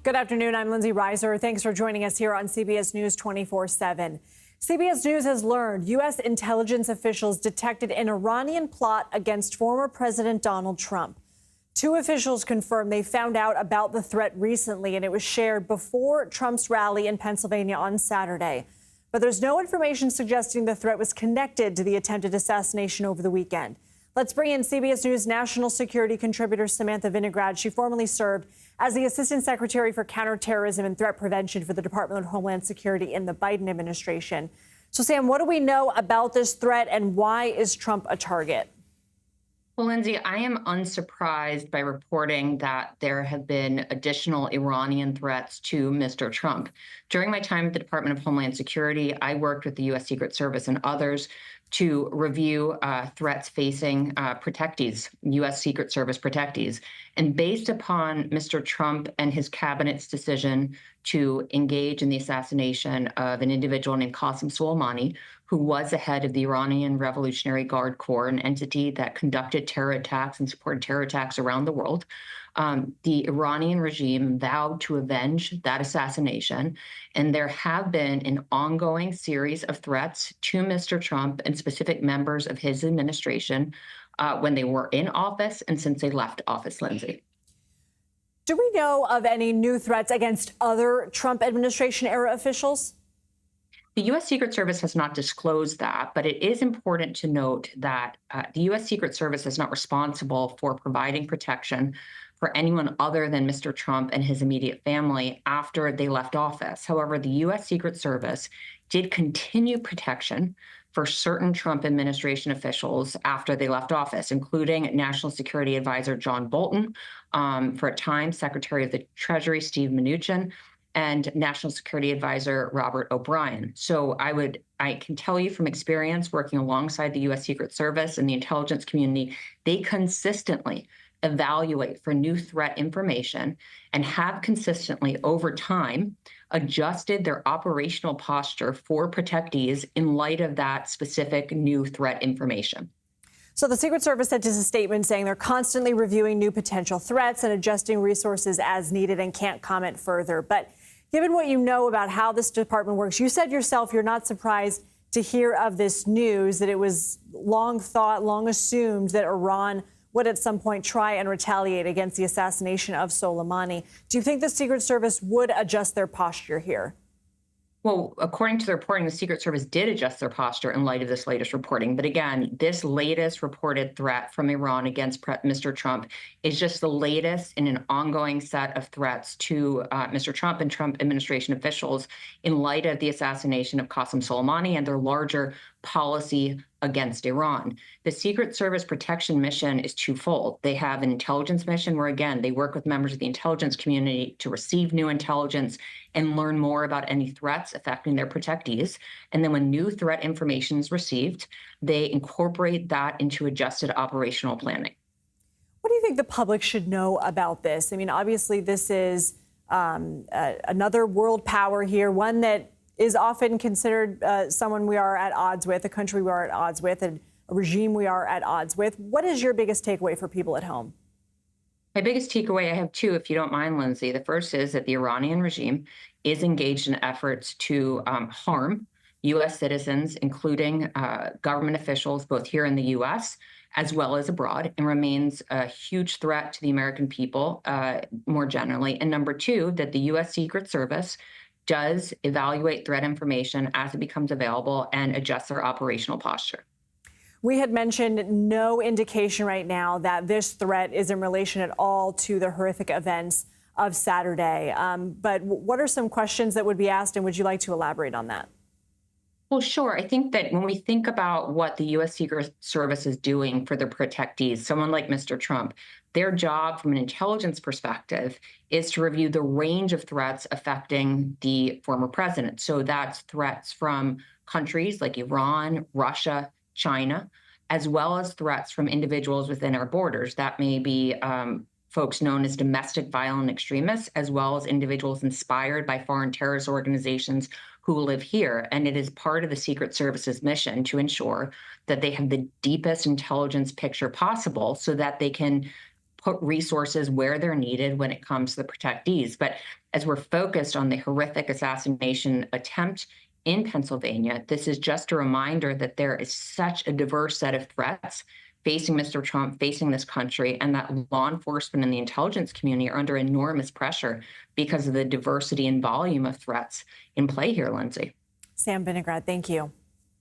Good afternoon. I'm Lindsay Reiser. Thanks for joining us here on CBS News 24/7. CBS News has learned U.S. intelligence officials detected an Iranian plot against former President Donald Trump. Two officials confirmed they found out about the threat recently, and it was shared before Trump's rally in Pennsylvania on Saturday. But there's no information suggesting the threat was connected to the attempted assassination over the weekend. Let's bring in CBS News national security contributor Samantha Vinograd. She formerly served as the Assistant Secretary for Counterterrorism and Threat Prevention for the Department of Homeland Security in the Biden administration. So, Sam, what do we know about this threat, and why is Trump a target? Well, Lindsay, I am unsurprised by reporting that there have been additional Iranian threats to Mr. Trump. During my time at the Department of Homeland Security, I worked with the U.S. Secret Service and others to review threats facing protectees, U.S. Secret Service protectees. And based upon Mr. Trump and his cabinet's decision to engage in the assassination of an individual named Qasem Soleimani, who was the head of the Iranian Revolutionary Guard Corps, an entity that conducted terror attacks and supported terror attacks around the world, the Iranian regime vowed to avenge that assassination. And there have been an ongoing series of threats to Mr. Trump and specific members of his administration when they were in office and since they left office, Lindsay. Do we know of any new threats against other Trump administration era officials? The U.S. Secret Service has not disclosed that, but it is important to note that the U.S. Secret Service is not responsible for providing protection for anyone other than Mr. Trump and his immediate family after they left office. However, the U.S. Secret Service did continue protection for certain Trump administration officials after they left office, including National Security Advisor John Bolton, for a time Secretary of the Treasury Steve Mnuchin, and National Security Advisor Robert O'Brien. So I can tell you from experience working alongside the U.S. Secret Service and the intelligence community, they consistently evaluate for new threat information and have consistently over time adjusted their operational posture for protectees in light of that specific new threat information. So the Secret Service sent us a statement saying they're constantly reviewing new potential threats and adjusting resources as needed and can't comment further. But given what you know about how this department works, you said yourself you're not surprised to hear of this news, that it was long thought, long assumed that Iran would at some point try and retaliate against the assassination of Soleimani. Do you think the Secret Service would adjust their posture here? Well, according to the reporting, the Secret Service did adjust their posture in light of this latest reporting. But again, this latest reported threat from Iran against Mr. Trump is just the latest in an ongoing set of threats to Mr. Trump and Trump administration officials in light of the assassination of Qasem Soleimani and their larger policy against Iran. The Secret Service protection mission is twofold. They have an intelligence mission where, again, they work with members of the intelligence community to receive new intelligence and learn more about any threats affecting their protectees. And then when new threat information is received, they incorporate that into adjusted operational planning. What do you think the public should know about this? I mean, obviously, this is another world power here, one that is often considered someone we are at odds with, a country we are at odds with, and a regime we are at odds with. What is your biggest takeaway for people at home? My biggest takeaway, I have two, if you don't mind, Lindsay. The first is that the Iranian regime is engaged in efforts to harm U.S. citizens, including government officials, both here in the U.S. as well as abroad, and remains a huge threat to the American people more generally. And number two, that the U.S. Secret Service does evaluate threat information as it becomes available and adjust their operational posture. We had mentioned no indication right now that this threat is in relation at all to the horrific events of Saturday. But what are some questions that would be asked, and would you like to elaborate on that? Well, sure. I think that when we think about what the U.S. Secret Service is doing for their protectees, someone like Mr. Trump, their job from an intelligence perspective is to review the range of threats affecting the former president. So that's threats from countries like Iran, Russia, China, as well as threats from individuals within our borders. That may be folks known as domestic violent extremists, as well as individuals inspired by foreign terrorist organizations who live here. And it is part of the Secret Service's mission to ensure that they have the deepest intelligence picture possible so that they can put resources where they're needed when it comes to the protectees. But as we're focused on the horrific assassination attempt in Pennsylvania, this is just a reminder that there is such a diverse set of threats facing Mr. Trump, facing this country, and that law enforcement and the intelligence community are under enormous pressure because of the diversity and volume of threats in play here, Lindsay. Sam Vinograd, thank you.